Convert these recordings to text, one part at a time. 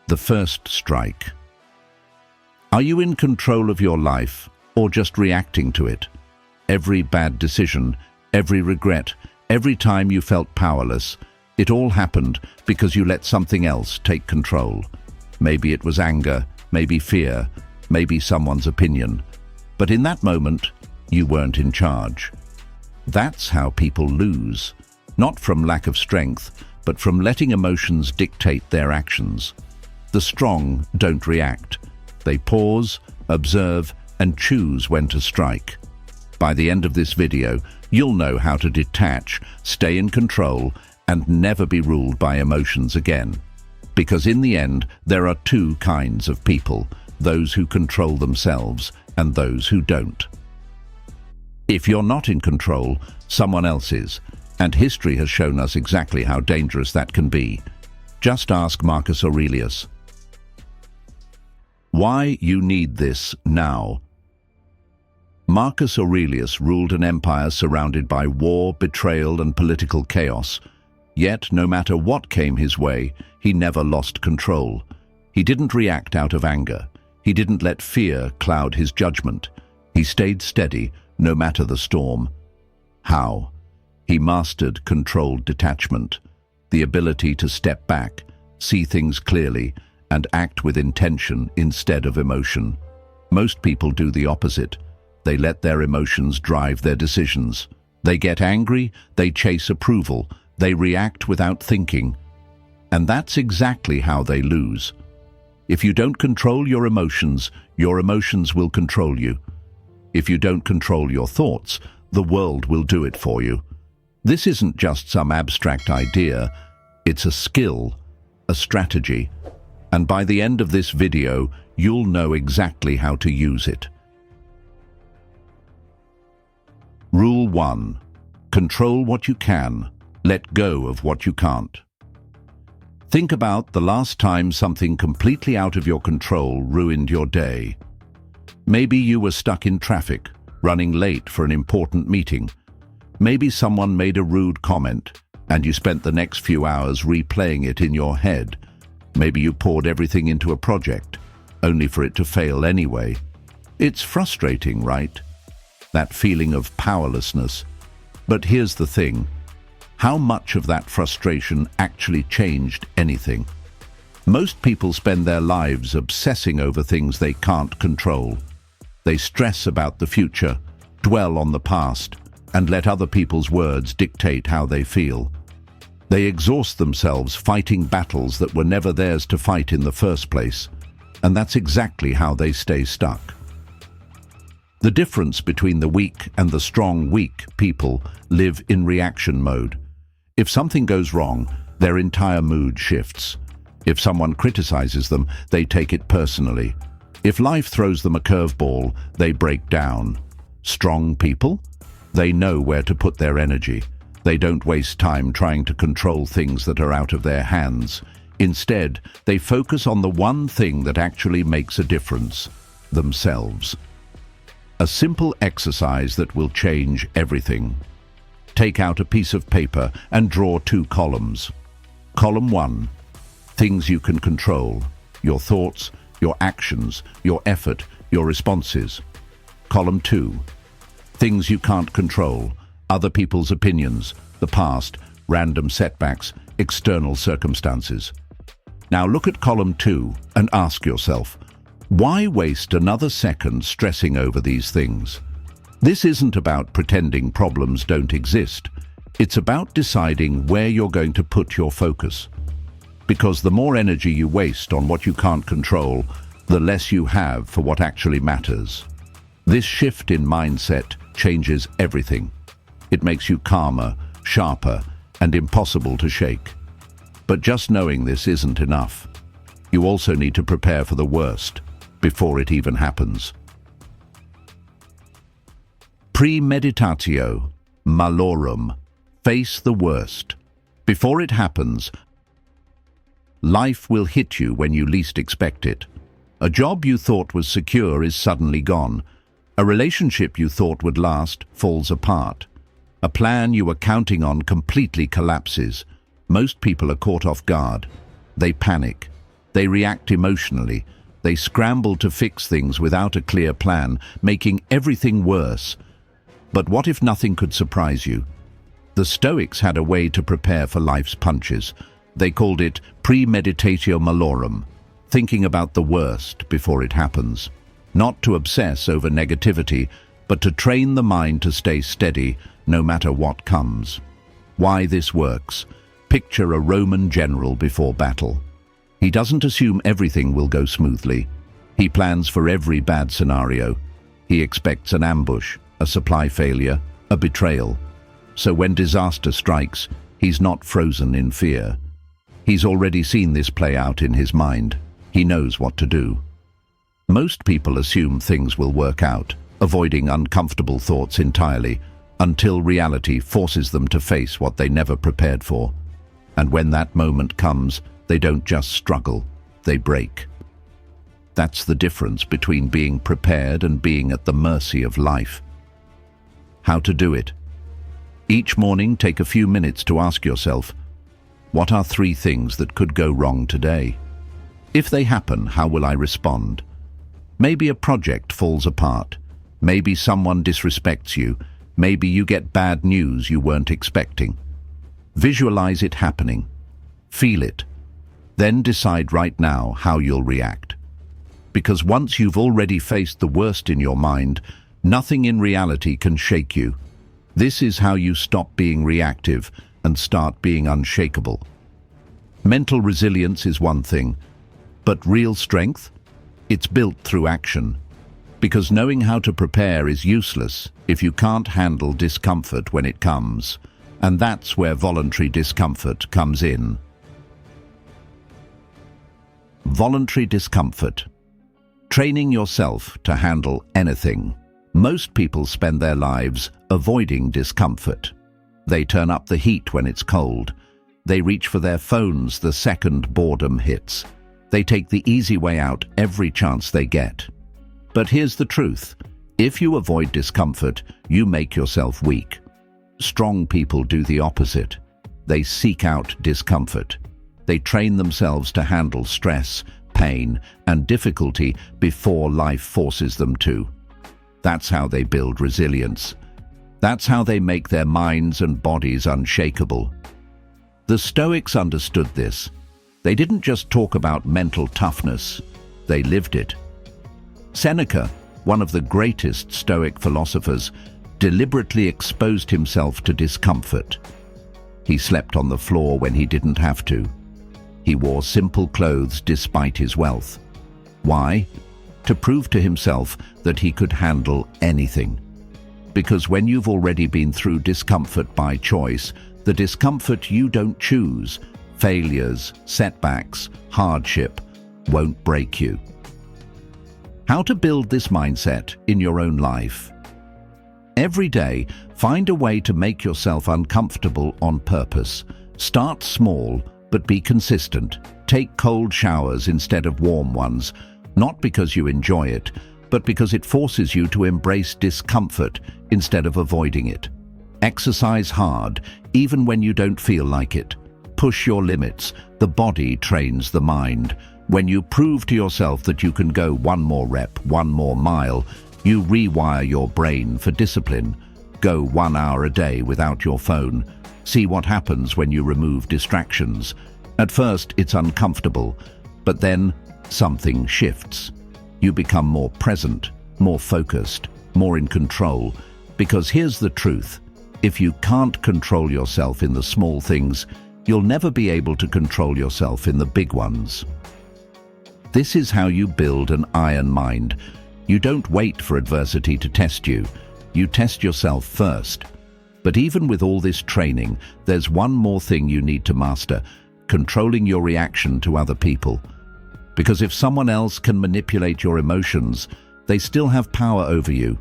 The first strike. Are you in control of your life or just reacting to it? Every bad decision, every regret, every time you felt powerless, it all happened because you let something else take control. Maybe it was anger, maybe fear, maybe someone's opinion. But in that moment, you weren't in charge. That's how people lose, not from lack of strength, but from letting emotions dictate their actions. The strong don't react. They pause, observe, and choose when to strike. By the end of this video, you'll know how to detach, stay in control, and never be ruled by emotions again. Because in the end, there are two kinds of people, those who control themselves and those who don't. If you're not in control, someone else is, and history has shown us exactly how dangerous that can be. Just ask Marcus Aurelius. Why you need this now. Marcus Aurelius ruled an empire surrounded by war, betrayal, and political chaos. Yet, no matter what came his way, he never lost control. He didn't react out of anger. He didn't let fear cloud his judgment. He stayed steady, no matter the storm. How? He mastered controlled detachment, the ability to step back, see things clearly, and act with intention instead of emotion. Most people do the opposite. They let their emotions drive their decisions. They get angry, they chase approval, they react without thinking. And that's exactly how they lose. If you don't control your emotions will control you. If you don't control your thoughts, the world will do it for you. This isn't just some abstract idea, it's a skill, a strategy. And by the end of this video, you'll know exactly how to use it. Rule 1. Control what you can, let go of what you can't. Think about the last time something completely out of your control ruined your day. Maybe you were stuck in traffic, running late for an important meeting. Maybe someone made a rude comment, and you spent the next few hours replaying it in your head. Maybe you poured everything into a project, only for it to fail anyway. It's frustrating, right? That feeling of powerlessness. But here's the thing. How much of that frustration actually changed anything? Most people spend their lives obsessing over things they can't control. They stress about the future, dwell on the past, and let other people's words dictate how they feel. They exhaust themselves fighting battles that were never theirs to fight in the first place, and that's exactly how they stay stuck. The difference between the weak and the strong weak people live in reaction mode. If something goes wrong, their entire mood shifts. If someone criticizes them, they take it personally. If life throws them a curveball, they break down. Strong people? They know where to put their energy. They don't waste time trying to control things that are out of their hands. Instead, they focus on the one thing that actually makes a difference: themselves. A simple exercise that will change everything. Take out a piece of paper and draw 2 columns. Column 1, things you can control, your thoughts, your actions, your effort, your responses. Column 2, things you can't control, other people's opinions, the past, random setbacks, external circumstances. Now look at column 2 and ask yourself, why waste another second stressing over these things? This isn't about pretending problems don't exist. It's about deciding where you're going to put your focus. Because the more energy you waste on what you can't control, the less you have for what actually matters. This shift in mindset changes everything. It makes you calmer, sharper, and impossible to shake. But just knowing this isn't enough. You also need to prepare for the worst before it even happens. Premeditatio, Malorum. Face the worst. Before it happens, life will hit you when you least expect it. A job you thought was secure is suddenly gone. A relationship you thought would last falls apart. A plan you were counting on completely collapses. Most people are caught off guard. They panic. They react emotionally. They scramble to fix things without a clear plan, making everything worse. But what if nothing could surprise you? The Stoics had a way to prepare for life's punches. They called it Premeditatio Malorum, thinking about the worst before it happens. Not to obsess over negativity, but to train the mind to stay steady no matter what comes. Why this works? Picture a Roman general before battle. He doesn't assume everything will go smoothly. He plans for every bad scenario. He expects an ambush, a supply failure, a betrayal. So when disaster strikes, he's not frozen in fear. He's already seen this play out in his mind. He knows what to do. Most people assume things will work out, avoiding uncomfortable thoughts entirely, until reality forces them to face what they never prepared for. And when that moment comes, they don't just struggle, they break. That's the difference between being prepared and being at the mercy of life. How to do it? Each morning, take a few minutes to ask yourself, what are 3 things that could go wrong today? If they happen, how will I respond? Maybe a project falls apart. Maybe someone disrespects you. Maybe you get bad news you weren't expecting. Visualize it happening. Feel it. Then decide right now how you'll react. Because once you've already faced the worst in your mind, nothing in reality can shake you. This is how you stop being reactive and start being unshakable. Mental resilience is one thing, but real strength? It's built through action. Because knowing how to prepare is useless if you can't handle discomfort when it comes. And that's where voluntary discomfort comes in. Voluntary discomfort. Training yourself to handle anything. Most people spend their lives avoiding discomfort. They turn up the heat when it's cold. They reach for their phones the second boredom hits. They take the easy way out every chance they get. But here's the truth. If you avoid discomfort, you make yourself weak. Strong people do the opposite. They seek out discomfort. They train themselves to handle stress, pain, and difficulty before life forces them to. That's how they build resilience. That's how they make their minds and bodies unshakable. The Stoics understood this. They didn't just talk about mental toughness, they lived it. Seneca, one of the greatest Stoic philosophers, deliberately exposed himself to discomfort. He slept on the floor when he didn't have to. He wore simple clothes despite his wealth. Why? To prove to himself that he could handle anything. Because when you've already been through discomfort by choice, the discomfort you don't choose, failures, setbacks, hardship, won't break you. How to build this mindset in your own life? Every day, find a way to make yourself uncomfortable on purpose. Start small, but be consistent. Take cold showers instead of warm ones, not because you enjoy it, but because it forces you to embrace discomfort instead of avoiding it. Exercise hard, even when you don't feel like it. Push your limits. The body trains the mind. When you prove to yourself that you can go one more rep, one more mile, you rewire your brain for discipline. Go 1 hour a day without your phone. See what happens when you remove distractions. At first, it's uncomfortable, but then something shifts. You become more present, more focused, more in control. Because here's the truth. If you can't control yourself in the small things, you'll never be able to control yourself in the big ones. This is how you build an iron mind. You don't wait for adversity to test you. You test yourself first. But even with all this training, there's one more thing you need to master: controlling your reaction to other people. Because if someone else can manipulate your emotions, they still have power over you.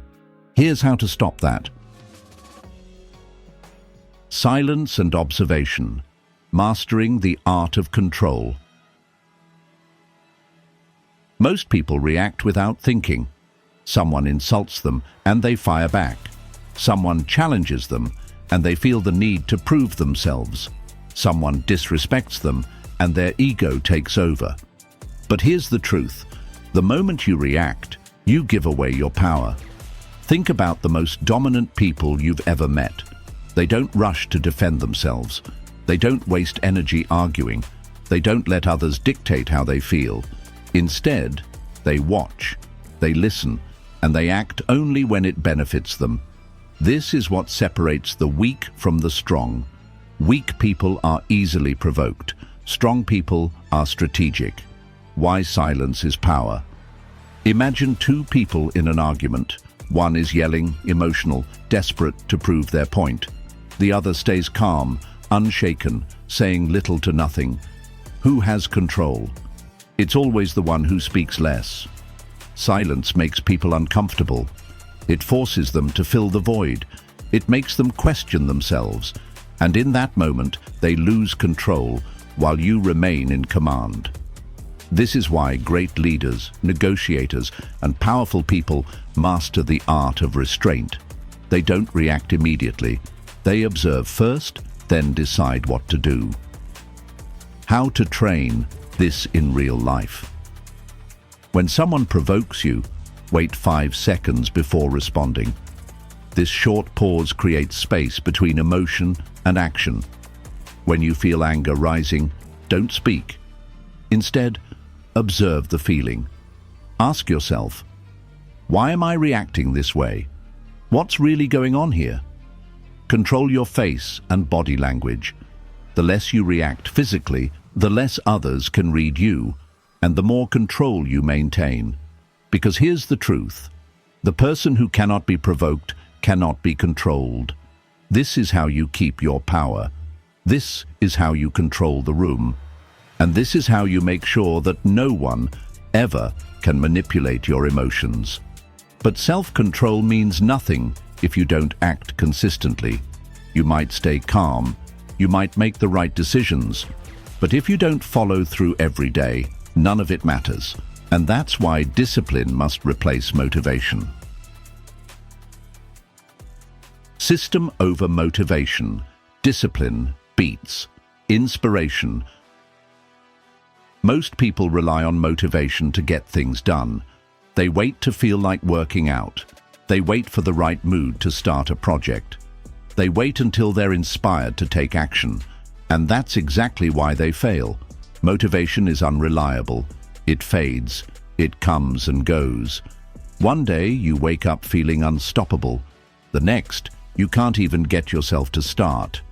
Here's how to stop that. Silence and observation. Mastering the art of control. Most people react without thinking. Someone insults them and they fire back. Someone challenges them and they feel the need to prove themselves. Someone disrespects them and their ego takes over. But here's the truth. The moment you react, you give away your power. Think about the most dominant people you've ever met. They don't rush to defend themselves. They don't waste energy arguing. They don't let others dictate how they feel. Instead, they watch, they listen, and they act only when it benefits them. This is what separates the weak from the strong. Weak people are easily provoked. Strong people are strategic. Why silence is power. Imagine two people in an argument. One is yelling, emotional, desperate to prove their point. The other stays calm, unshaken, saying little to nothing. Who has control? It's always the one who speaks less. Silence makes people uncomfortable. It forces them to fill the void. It makes them question themselves. And in that moment, they lose control while you remain in command. This is why great leaders, negotiators, and powerful people master the art of restraint. They don't react immediately. They observe first, then decide what to do. How to train this in real life. When someone provokes you, wait 5 seconds before responding. This short pause creates space between emotion and action. When you feel anger rising, don't speak. Instead, observe the feeling. Ask yourself, why am I reacting this way? What's really going on here? Control your face and body language. The less you react physically, the less others can read you, and the more control you maintain. Because here's the truth. The person who cannot be provoked cannot be controlled. This is how you keep your power. This is how you control the room. And this is how you make sure that no one ever can manipulate your emotions. But self-control means nothing if you don't act consistently. You might stay calm, you might make the right decisions, but if you don't follow through every day, none of it matters. And that's why discipline must replace motivation. System over motivation. Discipline beats inspiration. Most people rely on motivation to get things done. They wait to feel like working out. They wait for the right mood to start a project. They wait until they're inspired to take action. And that's exactly why they fail. Motivation is unreliable. It fades. It comes and goes. One day you wake up feeling unstoppable. The next, you can't even get yourself to start.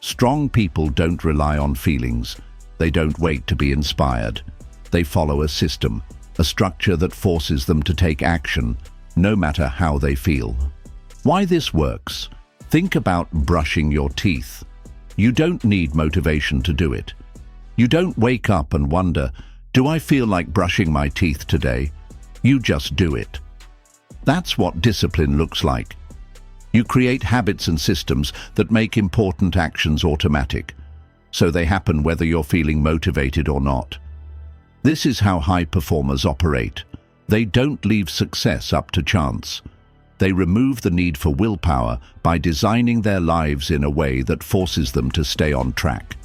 Strong people don't rely on feelings. They don't wait to be inspired. They follow a system, a structure that forces them to take action, no matter how they feel. Why this works? Think about brushing your teeth. You don't need motivation to do it. You don't wake up and wonder, do I feel like brushing my teeth today? You just do it. That's what discipline looks like. You create habits and systems that make important actions automatic, so they happen whether you're feeling motivated or not. This is how high performers operate. They don't leave success up to chance. They remove the need for willpower by designing their lives in a way that forces them to stay on track.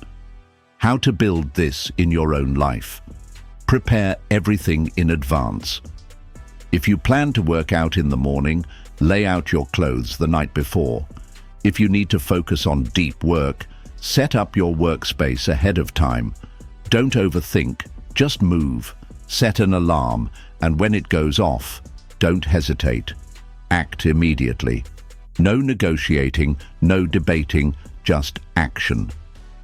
How to build this in your own life? Prepare everything in advance. If you plan to work out in the morning, lay out your clothes the night before. If you need to focus on deep work, set up your workspace ahead of time. Don't overthink, just move. Set an alarm, and when it goes off, don't hesitate. Act immediately. No negotiating, no debating, just action.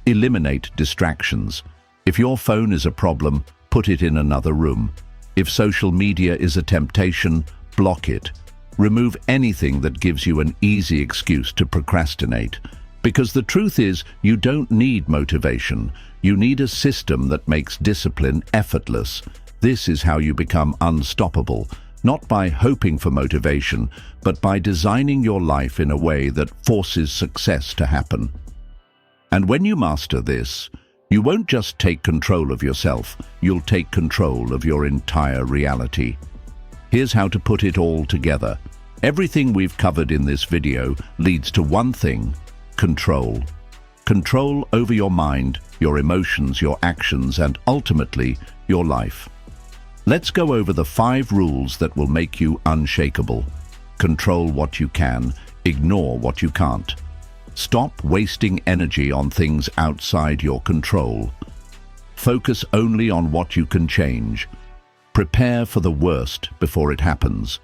Eliminate distractions. If your phone is a problem, put it in another room. If social media is a temptation, block it. Remove anything that gives you an easy excuse to procrastinate. Because the truth is, you don't need motivation. You need a system that makes discipline effortless. This is how you become unstoppable, not by hoping for motivation, but by designing your life in a way that forces success to happen. And when you master this, you won't just take control of yourself, you'll take control of your entire reality. Here's how to put it all together. Everything we've covered in this video leads to one thing: control. Control over your mind, your emotions, your actions, and ultimately, your life. Let's go over the 5 rules that will make you unshakable. Control what you can, ignore what you can't. Stop wasting energy on things outside your control. Focus only on what you can change. Prepare for the worst before it happens.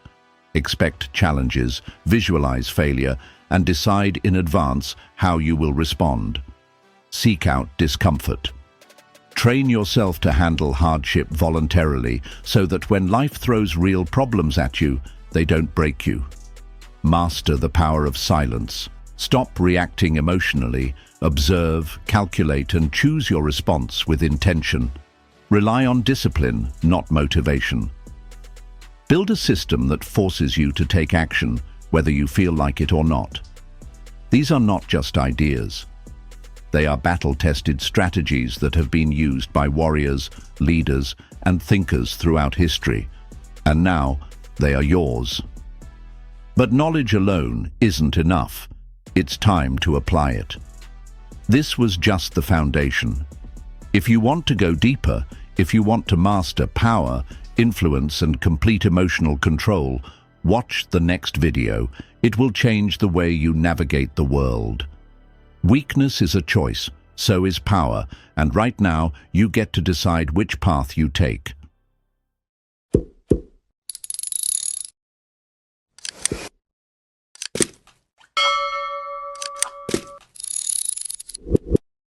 Expect challenges, visualize failure, and decide in advance how you will respond. Seek out discomfort. Train yourself to handle hardship voluntarily so that when life throws real problems at you, they don't break you. Master the power of silence. Stop reacting emotionally. Observe, calculate, and choose your response with intention. Rely on discipline, not motivation. Build a system that forces you to take action, whether you feel like it or not. These are not just ideas. They are battle-tested strategies that have been used by warriors, leaders, and thinkers throughout history. And now, they are yours. But knowledge alone isn't enough. It's time to apply it. This was just the foundation. If you want to go deeper, if you want to master power, influence, and complete emotional control, watch the next video. It will change the way you navigate the world. Weakness is a choice, so is power, and right now you get to decide which path you take.